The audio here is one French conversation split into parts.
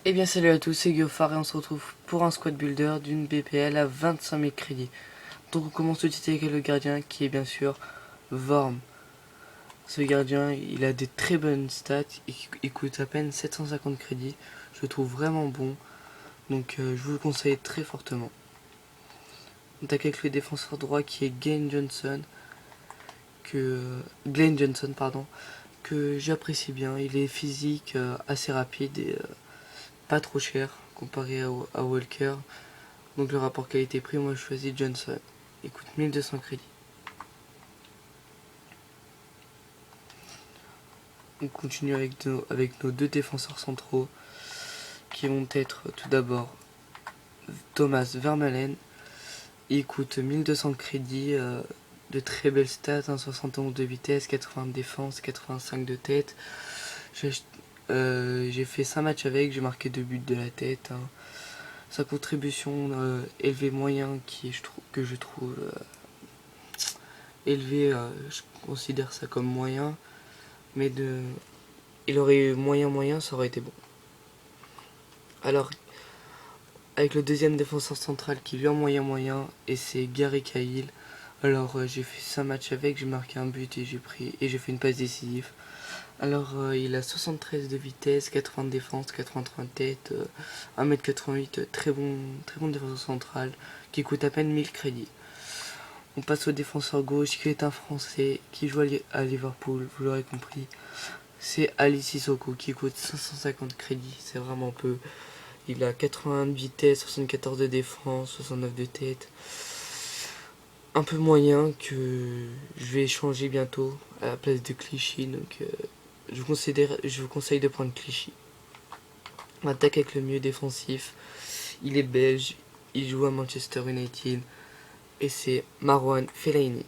Eh bien salut à tous, c'est Geoffar et on se retrouve pour un squad builder d'une BPL à 25 000 crédits. Donc on commence tout de suite avec le gardien qui est bien sûr Vorm. Ce gardien, il a des très bonnes stats, il coûte à peine 750 crédits. Je le trouve vraiment bon, donc je vous le conseille très fortement. On attaque avec le défenseur droit qui est Glenn Johnson, que j'apprécie bien. Il est physique, assez rapide et pas trop cher comparé à Walker. Donc le rapport qualité-prix, moi je choisis Johnson. Il coûte 1200 crédits. On continue avec nos deux défenseurs centraux qui vont être tout d'abord Thomas Vermaelen. Il coûte 1200 crédits, de très belles stats, 71 de vitesse, 80 de défense, 85 de tête. J'ai fait 5 matchs avec, j'ai marqué 2 buts de la tête. Sa contribution élevée moyen que je trouve élevé, je considère ça comme moyen, mais il aurait eu moyen, ça aurait été bon. Alors, avec le deuxième défenseur central qui lui en moyen, et c'est Gary Cahill. Alors, j'ai fait 5 matchs avec, j'ai marqué un but et j'ai fait une passe décisive. Alors, il a 73 de vitesse, 80 de défense, 83 de tête, 1m88, très bon défenseur central, qui coûte à peine 1000 crédits. On passe au défenseur gauche qui est un Français qui joue à Liverpool, vous l'aurez compris. C'est Ali Sissoko qui coûte 550 crédits, c'est vraiment peu. Il a 80 de vitesse, 74 de défense, 69 de tête. Un peu moyen que je vais échanger bientôt à la place de Clichy, donc je vous conseille de prendre Clichy. On attaque avec le milieu défensif. Il est belge, il joue à Manchester United et c'est Marouane Fellaini.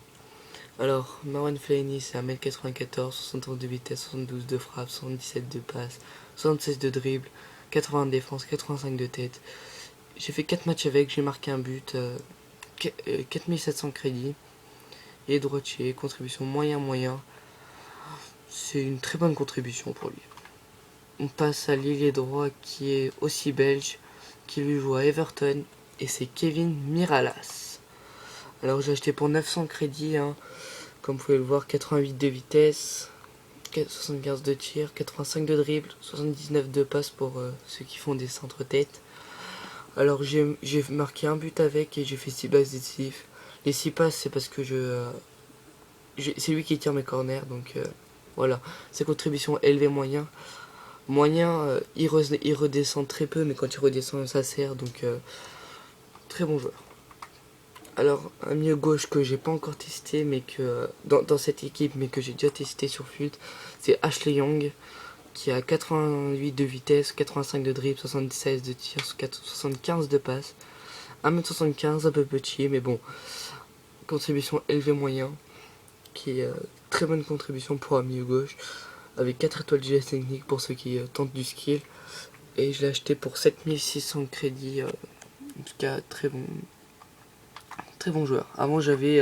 Alors, Marouane Fellaini, c'est 1m94, 71 de vitesse, 72 de frappe, 77 de passe, 76 de dribble, 80 de défense, 85 de tête. J'ai fait 4 matchs avec, j'ai marqué un but, 4700 crédits. Il est droitier, contribution moyen. C'est une très bonne contribution pour lui. On passe à l'ailier droit qui est aussi belge, qui lui joue à Everton, et c'est Kevin Miralas. Alors j'ai acheté pour 900 crédits, comme vous pouvez le voir, 88 de vitesse, 75 de tir, 85 de dribble, 79 de passe pour ceux qui font des centres-têtes. Alors j'ai marqué un but avec et j'ai fait 6 passes décisives. Les 6 passes, c'est parce que c'est lui qui tire mes corners, donc voilà. Ses contributions élevées moyen. Il redescend très peu, mais quand il redescend, ça sert, donc très bon joueur. Alors, un milieu gauche que j'ai pas encore testé, mais que dans cette équipe, mais que j'ai déjà testé sur Fult, c'est Ashley Young, qui a 88 de vitesse, 85 de dribble, 76 de tir, 75 de passe, 1m75, un peu petit, mais bon, contribution élevée moyen, qui est très bonne contribution pour un milieu gauche, avec 4 étoiles de geste technique pour ceux qui tentent du skill, et je l'ai acheté pour 7600 crédits, en tout cas très bon joueur. Avant j'avais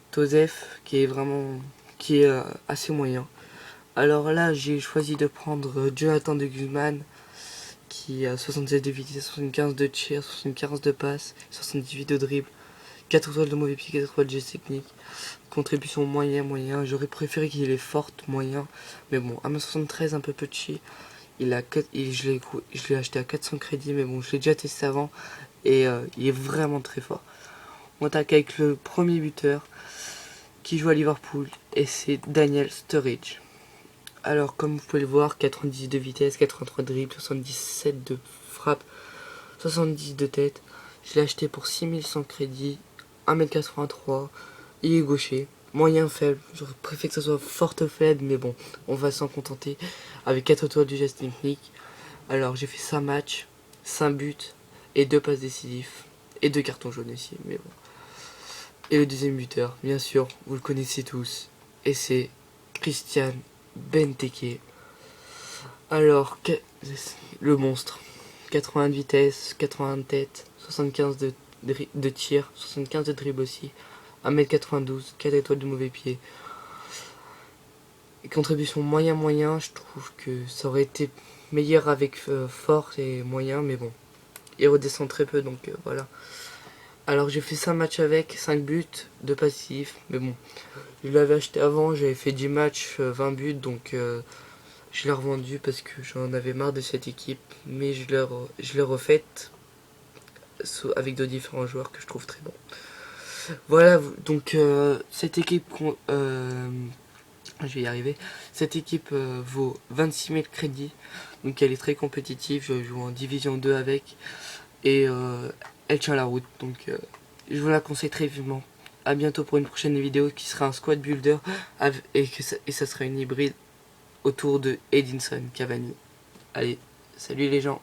Tosef qui est assez moyen. Alors là j'ai choisi de prendre Jonathan de Guzman qui a 67 de vitesse, 75 de tir, 75 de passe, 78 de dribble, 4 étoiles de mauvais pied, 4 étoiles de geste technique. Contribution moyen. J'aurais préféré qu'il ait forte, moyen. Mais bon, 1m73 un peu petit. Je l'ai acheté à 400 crédits, mais bon, je l'ai déjà testé avant. Et il est vraiment très fort. On attaque avec le premier buteur qui joue à Liverpool. Et c'est Daniel Sturridge. Alors, comme vous pouvez le voir, 90 de vitesse, 83 de dribble, 77 de frappe, 70 de tête. Je l'ai acheté pour 6100 crédits, 1m83. Il est gaucher, moyen faible. J'aurais préféré que ça soit forte faible, mais bon, on va s'en contenter. Avec 4 étoiles du geste technique. Alors, j'ai fait 5 matchs, 5 buts et 2 passes décisives. Et 2 cartons jaunes aussi, mais bon. Et le deuxième buteur, bien sûr, vous le connaissez tous. Et c'est Christian Benteke. Alors, le monstre. 80 de vitesse, 80 de tête, 75 de tir, 75 de dribble aussi, 1m92, 4 étoiles de mauvais pied. Et contribution moyen, je trouve que ça aurait été meilleur avec force et moyen, mais bon, il redescend très peu, donc voilà. Alors j'ai fait 5 matchs avec, 5 buts, 2 passifs, mais bon, je l'avais acheté avant, j'avais fait 10 matchs, 20 buts, donc je l'ai revendu parce que j'en avais marre de cette équipe, mais je l'ai refaite avec de différents joueurs que je trouve très bons. Voilà, donc cette équipe, je vais y arriver, cette équipe vaut 26 000 crédits, donc elle est très compétitive, je joue en division 2 avec, et elle tient la route, donc je vous la conseille très vivement. A bientôt pour une prochaine vidéo qui sera un squad builder, et ça sera une hybride autour de Edinson Cavani. Allez, salut les gens.